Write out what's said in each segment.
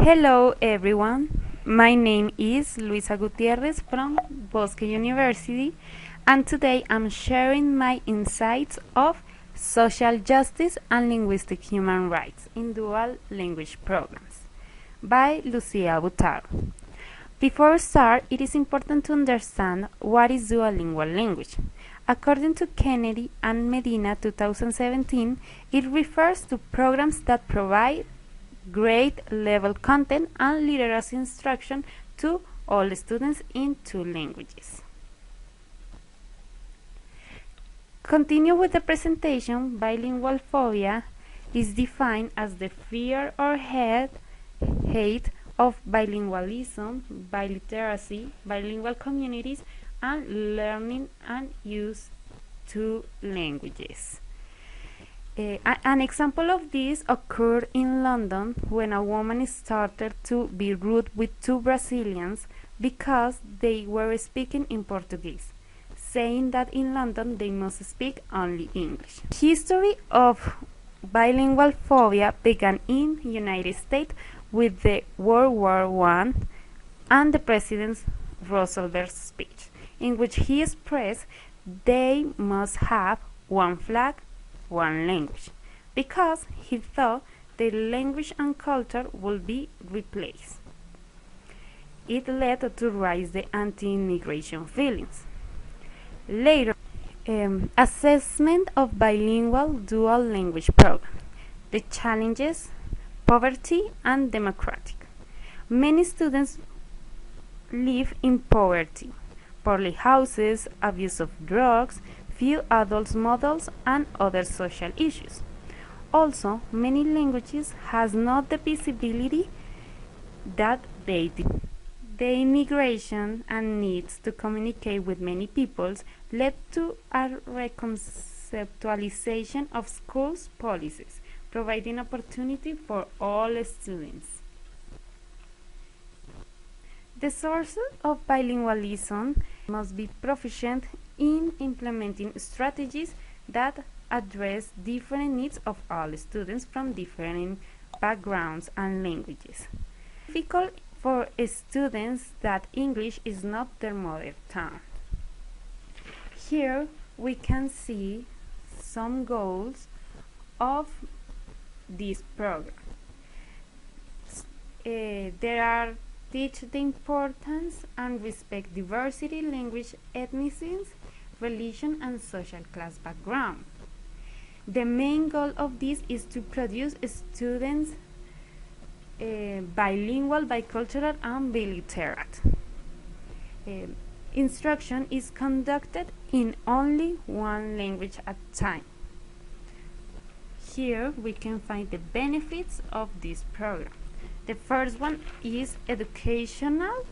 Hello everyone, my name is Luisa Gutierrez from Bosque University, and today I'm sharing my insights of social justice and linguistic human rights in dual language programs by Lucia Butaro. Before we start, it is important to understand what is duolingual language. According to Kennedy and Medina 2017, it refers to programs that provide grade-level content and literacy instruction to all students in two languages. Continue with the presentation. Bilingual phobia is defined as the fear or hate of bilingualism, biliteracy, bilingual communities, and learning and use two languages. An example of this occurred in London when a woman started to be rude with two Brazilians because they were speaking in Portuguese, saying that in London they must speak only English. History of bilingual phobia began in the United States with the World War I and the President Roosevelt's speech, in which he expressed they must have one flag, one language, because he thought the language and culture would be replaced. It led to rise the anti-immigration feelings. Later, assessment of bilingual dual language program. The challenges, poverty and democratic. Many students live in poverty, poorly houses, abuse of drugs, few adult models, and other social issues. Also, many languages has not the visibility that they do. The immigration and needs to communicate with many peoples led to a reconceptualization of schools' policies, providing opportunity for all students. The sources of bilingualism must be proficient in implementing strategies that address different needs of all students from different backgrounds and languages. Difficult for students that English is not their mother tongue. Here we can see some goals of this program. There are teach the importance and respect diversity, language, ethnicity, religion, and social class background. The main goal of this is to produce students bilingual, bicultural, and biliterate. Instruction is conducted in only one language at a time. Here we can find the benefits of this program. The first one is educational,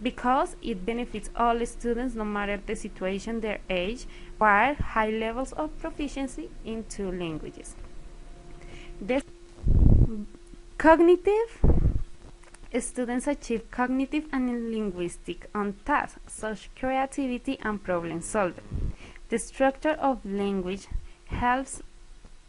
because it benefits all students no matter the situation, their age, require high levels of proficiency in two languages. The cognitive, students achieve cognitive and linguistic on tasks, such creativity and problem solving. The structure of language helps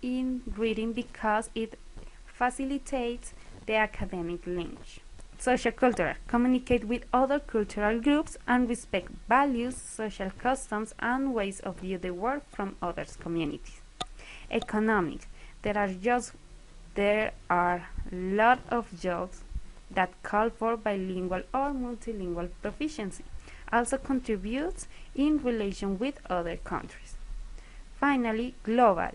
in reading because it facilitates the academic language. Social cultural, communicate with other cultural groups and respect values, social customs, and ways of view the world from other communities. Economic, there are a lot of jobs that call for bilingual or multilingual proficiency, also contributes in relation with other countries. Finally, global.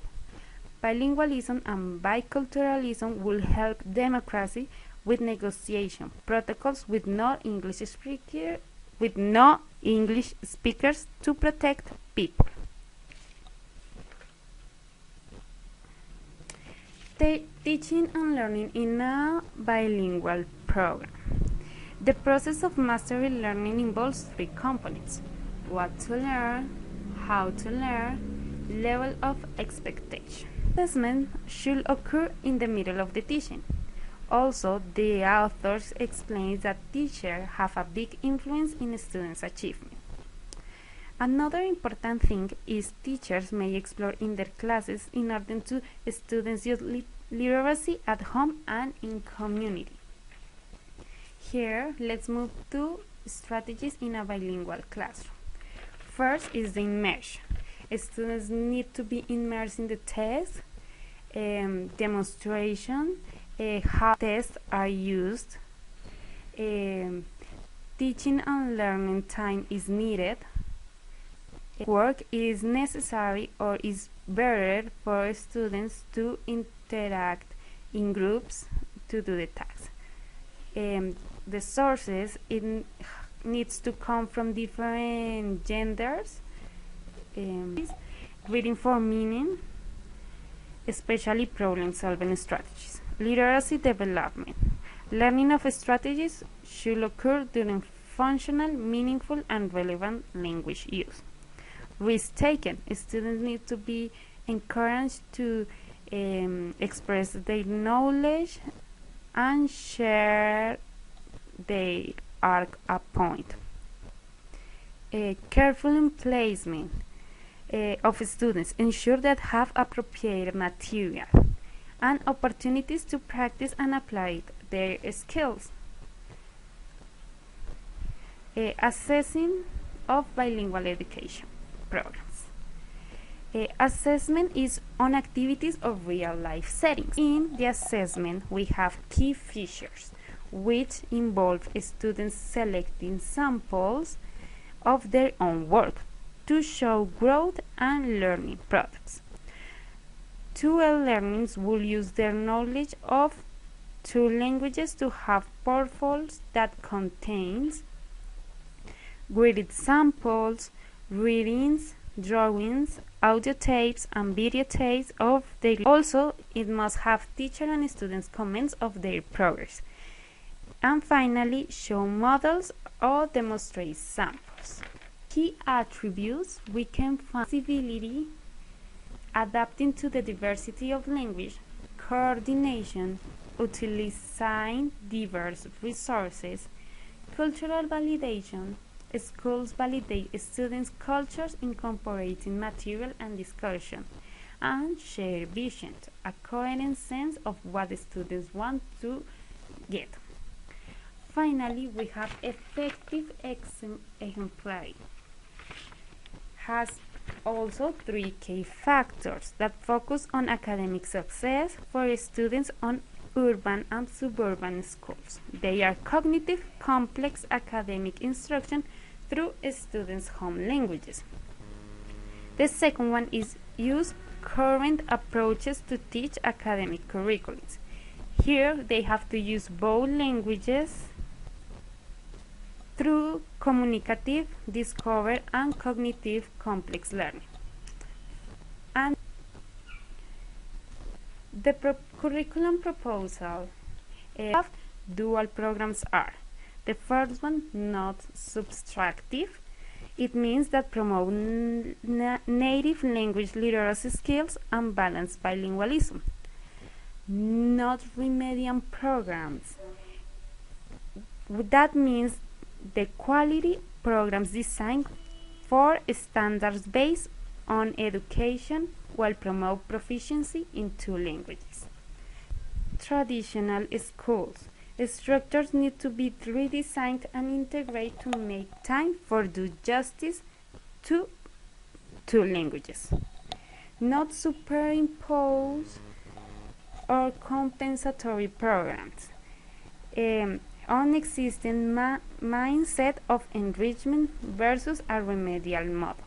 Bilingualism and biculturalism will help democracy with negotiation protocols with no English speakers to protect people. Teaching and learning in a bilingual program. The process of mastery learning involves three components: what to learn, how to learn, level of expectation. Assessment should occur in the middle of the teaching. Also, the authors explain that teachers have a big influence in students' achievement. Another important thing is teachers may explore in their classes in order to students literacy at home and in community. Here, let's move to strategies in a bilingual classroom. First is the immersion. Students need to be immersed in the test, demonstration, how tests are used, teaching and learning time is needed, work is necessary or is better for students to interact in groups to do the task. The sources, it needs to come from different genders, reading for meaning, especially problem-solving strategies. Literacy development. Learning of strategies should occur during functional, meaningful, and relevant language use. Risk taken. Students need to be encouraged to express their knowledge and share their point. Careful placement of students. Ensure that have appropriate material and opportunities to practice and apply their skills. Assessing of bilingual education programs. Assessment is on activities of real-life settings. In the assessment, we have key features, which involve students selecting samples of their own work to show growth and learning products. 2L learners will use their knowledge of 2 languages to have portfolios that contains graded samples, readings, drawings, audio tapes, and videotapes of their. Also, it must have teacher and students' comments of their progress. And finally, show models or demonstrate samples. Key attributes we can find: flexibility, adapting to the diversity of language, coordination, utilizing diverse resources, cultural validation. Schools validate students' cultures, incorporating material and discussion, and share vision, a coherent sense of what the students want to get. Finally, we have effective exemplary. Has also 3 key factors that focus on academic success for students on urban and suburban schools. They are cognitive, complex academic instruction through students' home languages. The second one is use current approaches to teach academic curriculums. Here they have to use both languages through communicative, discover, and cognitive complex learning. And the curriculum proposal of dual programs are: the first one, not subtractive. It means that promote native language literacy skills and balanced bilingualism. Not remedial programs. That means the quality programs designed for standards based on education while promote proficiency in 2 languages. Traditional schools. Structures need to be redesigned and integrated to make time for do justice to 2 languages. Not superimpose or compensatory programs. On existing mindset of enrichment versus a remedial model.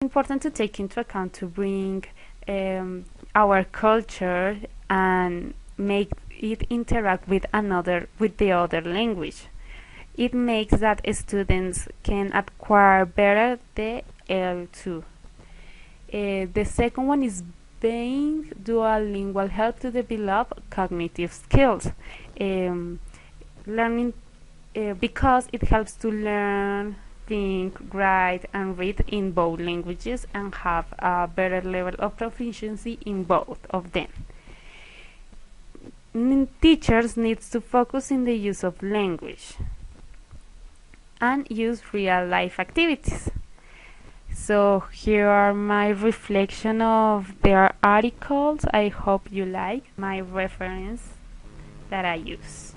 Important to take into account to bring our culture and make it interact with the other language. It makes that students can acquire better the L2. The second one is being duolingual help to develop cognitive skills. Learning because it helps to learn, think, write, and read in both languages and have a better level of proficiency in both of them. Teachers need to focus in the use of language and use real-life activities. So here are my reflection of their articles. I hope you like my reference that I use.